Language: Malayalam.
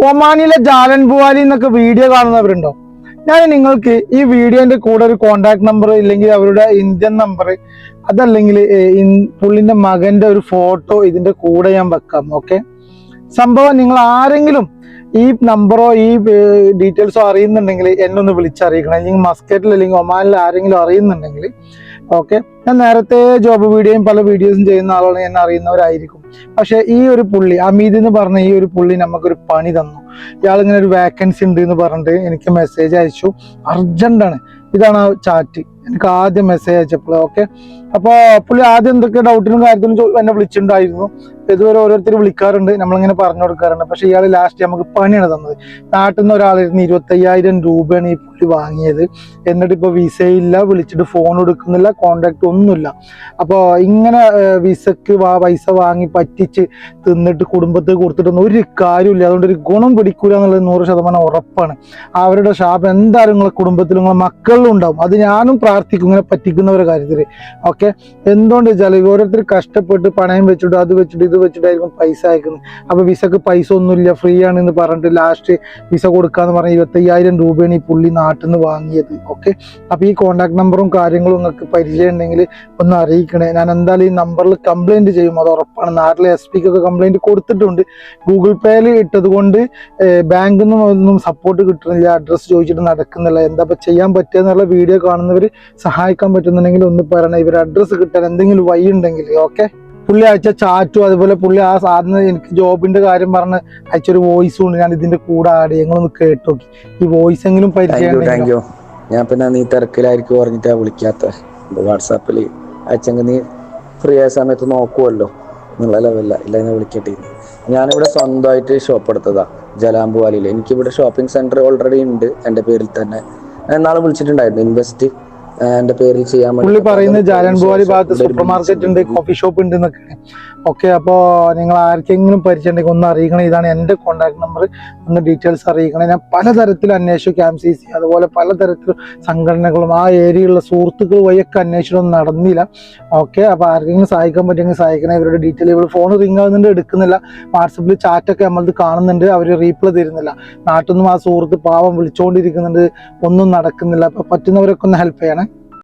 ഒമാനിലെ ജാലൻ ബുവാലി എന്നൊക്കെ വീഡിയോ കാണുന്നവരുണ്ടോ? ഞാൻ നിങ്ങൾക്ക് ഈ വീഡിയോന്റെ കൂടെ ഒരു കോണ്ടാക്ട് നമ്പർ ഇല്ലെങ്കിൽ അവരുടെ ഇന്ത്യൻ നമ്പർ അതല്ലെങ്കിൽ പുള്ളിന്റെ മകന്റെ ഒരു ഫോട്ടോ ഇതിന്റെ കൂടെ ഞാൻ വെക്കാം. ഓക്കെ, സംഭവം നിങ്ങൾ ആരെങ്കിലും ഈ നമ്പറോ ഈ ഡീറ്റെയിൽസോ അറിയുന്നുണ്ടെങ്കിൽ എന്നെ ഒന്ന് വിളിച്ചറിയിക്കണം. അല്ലെങ്കിൽ മസ്കറ്റിൽ അല്ലെങ്കിൽ ഒമാനിൽ ആരെങ്കിലും അറിയുന്നുണ്ടെങ്കിൽ ഓക്കെ. ഞാൻ നേരത്തെ ജോബ് വീഡിയോയും പല വീഡിയോസും ചെയ്യുന്ന ആളാണ്, എന്നെ അറിയുന്നവരായിരിക്കും. പക്ഷെ ഈ ഒരു പുള്ളി അമീദ് എന്ന് പറഞ്ഞ ഈ ഒരു പുള്ളി നമുക്കൊരു പണി തന്നു. ഇയാളിങ്ങനെ ഒരു വേക്കൻസി ഉണ്ട് എന്ന് പറഞ്ഞിട്ട് എനിക്ക് മെസ്സേജ് അയച്ചു. അർജന്റാണ്. ഇതാണ് ആ ചാറ്റ് എനിക്ക് ആദ്യം മെസ്സേജ് അയച്ചപ്പോൾ. ഓക്കെ, അപ്പോൾ പുള്ളി ആദ്യം എന്തൊക്കെ ഡൗട്ടിനും കാര്യത്തിനും എന്നെ വിളിച്ചിട്ടുണ്ടായിരുന്നു. ഇതുവരെ ഓരോരുത്തർ വിളിക്കാറുണ്ട്, നമ്മളിങ്ങനെ പറഞ്ഞു കൊടുക്കാറുണ്ട്. പക്ഷെ ഇയാൾ ലാസ്റ്റ് നമുക്ക് പണിയാണ് തന്നത്. നാട്ടിൽ നിന്ന് ഒരാളിരുന്ന് 25,000 രൂപയാണ് ഈ പുള്ളി വാങ്ങിയത്. എന്നിട്ട് ഇപ്പോൾ വിസയില്ല, വിളിച്ചിട്ട് ഫോൺ എടുക്കുന്നില്ല, കോണ്ടാക്ട് ഒന്നുമില്ല. അപ്പോൾ ഇങ്ങനെ വിസക്ക് പൈസ വാങ്ങി പറ്റിച്ച് തിന്നിട്ട് കുടുംബത്തിൽ കൊടുത്തിട്ടൊന്നും ഒരു കാര്യമില്ല. അതുകൊണ്ട് ഒരു ഗുണം പിടിക്കൂല എന്നുള്ളത് 100% ഉറപ്പാണ്. അവരുടെ ശാപം എന്തായാലും നിങ്ങളെ കുടുംബത്തിലും നിങ്ങളെ മക്കളിലും ഉണ്ടാവും. അത് ഞാനും പ്രാർത്ഥിക്കും ഇങ്ങനെ പറ്റിക്കുന്നവരുടെ കാര്യത്തിൽ. ഓക്കെ, എന്തുകൊണ്ട് വെച്ചാൽ ഓരോരുത്തർ കഷ്ടപ്പെട്ട് പണയം വെച്ചിട്ട് അത് വെച്ചിട്ട് ഇത് വെച്ചിട്ടായിരിക്കും പൈസ അയക്കുന്നത്. അപ്പൊ വിസക്ക് പൈസ ഒന്നുമില്ല, ഫ്രീ ആണെന്ന് പറഞ്ഞിട്ട് ലാസ്റ്റ് വിസ കൊടുക്കാന്ന് പറഞ്ഞ 25,000 രൂപയാണ് ഈ പുള്ളി നാട്ടിൽ നിന്ന് വാങ്ങിയത്. ഓക്കെ, അപ്പൊ ഈ കോണ്ടാക്ട് നമ്പറും കാര്യങ്ങളും നിങ്ങൾക്ക് പരിചയം ഉണ്ടെങ്കിൽ ഒന്ന് അറിയിക്കണേ. ഞാൻ എന്തായാലും ഈ നമ്പറിൽ കംപ്ലൈന്റ് ചെയ്യും, അത് ഉറപ്പാണ്. നാട്ടിലെ SP ഒക്കെ കംപ്ലൈന്റ് കൊടുത്തിട്ടുണ്ട്. ഗൂഗിൾ പേയിൽ ഇട്ടത് കൊണ്ട് ബാങ്കിൽ നിന്നൊന്നും സപ്പോർട്ട് കിട്ടുന്നില്ല, അഡ്രസ്സ് ചോദിച്ചിട്ട് നടക്കുന്നില്ല. എന്താ ചെയ്യാൻ പറ്റുക എന്നുള്ള വീഡിയോ കാണുന്നവർ സഹായിക്കാൻ പറ്റുന്നുണ്ടെങ്കിൽ ഒന്ന് പറയണേ. ഇവർ അഡ്രസ്സ് കിട്ടാൻ എന്തെങ്കിലും വഴി ഉണ്ടെങ്കിൽ. ഓക്കെ, പുള്ളി അയച്ച ചാറ്റും അതുപോലെ പുള്ളി ആ സാധനം എനിക്ക് ജോബിന്റെ കാര്യം പറഞ്ഞ് അയച്ചൊരു വോയിസും ഉണ്ട്. ഞാൻ ഇതിന്റെ കൂടെ ആഡ് ചെയ്യും, ഞങ്ങളൊന്ന് കേട്ടു നോക്കി. ഈ വോയിസ് എങ്കിലും പരിചയം. ഞാൻ പിന്നെ നീ തിരക്കിലായിരിക്കും പറഞ്ഞിട്ടാ വിളിക്കാത്ത. വാട്സാപ്പിൽ അയച്ചെങ്കിൽ നീ ഫ്രീ ആയ സമയത്ത് നോക്കുമല്ലോ എന്നുള്ള ലെവലില്ല. ഇല്ല ഞാൻ വിളിക്കട്ടെ. ഞാനിവിടെ സ്വന്തമായിട്ട് ഷോപ്പ് എടുത്തതാ ജലാംബുവാലിയിൽ. എനിക്കിവിടെ ഷോപ്പിംഗ് സെന്റർ ഓൾറെഡി ഉണ്ട് എൻ്റെ പേരിൽ തന്നെ. എന്നാൾ വിളിച്ചിട്ടുണ്ടായിരുന്നു ഇൻവെസ്റ്റ് എന്റെ പേരിൽ ചെയ്യാൻ. പുള്ളി പറയുന്നത് ജാലൻ ബുവാലി ഭാഗത്ത് സൂപ്പർ മാർക്കറ്റ് ഉണ്ട്, കോഫി ഷോപ്പ് ഉണ്ട് എന്നൊക്കെയാണ്. ഓക്കെ, അപ്പോൾ നിങ്ങൾ ആർക്കെങ്കിലും പരിചയമുണ്ടെങ്കിൽ ഒന്ന് അറിയിക്കണം. ഇതാണ് എൻ്റെ കോൺടാക്ട് നമ്പർ, ഒന്ന് ഡീറ്റെയിൽസ് അറിയിക്കണം. ഞാൻ പലതരത്തിൽ അന്വേഷിച്ചു, KMCC അതുപോലെ പലതരത്തിലും സംഘടനകളും ആ ഏരിയയിലുള്ള സുഹൃത്തുക്കൾ വഴിയൊക്കെ അന്വേഷണമൊന്നും നടന്നില്ല. ഓക്കെ, അപ്പോൾ ആർക്കെങ്കിലും സഹായിക്കാൻ പറ്റുമെങ്കിൽ സഹായിക്കണം. ഇവരുടെ ഡീറ്റെയിൽ ഇവർ ഫോൺ റിങ് ആകുന്നുണ്ട്, എടുക്കുന്നില്ല. വാട്സപ്പിൽ ചാറ്റൊക്കെ നമ്മളത് കാണുന്നുണ്ട്, അവർ റീപ്ലൈ തരുന്നില്ല. നാട്ടിൽ നിന്നും ആ സുഹൃത്ത് പാവം വിളിച്ചുകൊണ്ടിരിക്കുന്നുണ്ട്, ഒന്നും നടക്കുന്നില്ല. അപ്പോൾ പറ്റുന്നവരൊക്കെ ഒന്ന് ഹെൽപ്പ് ചെയ്യണേ.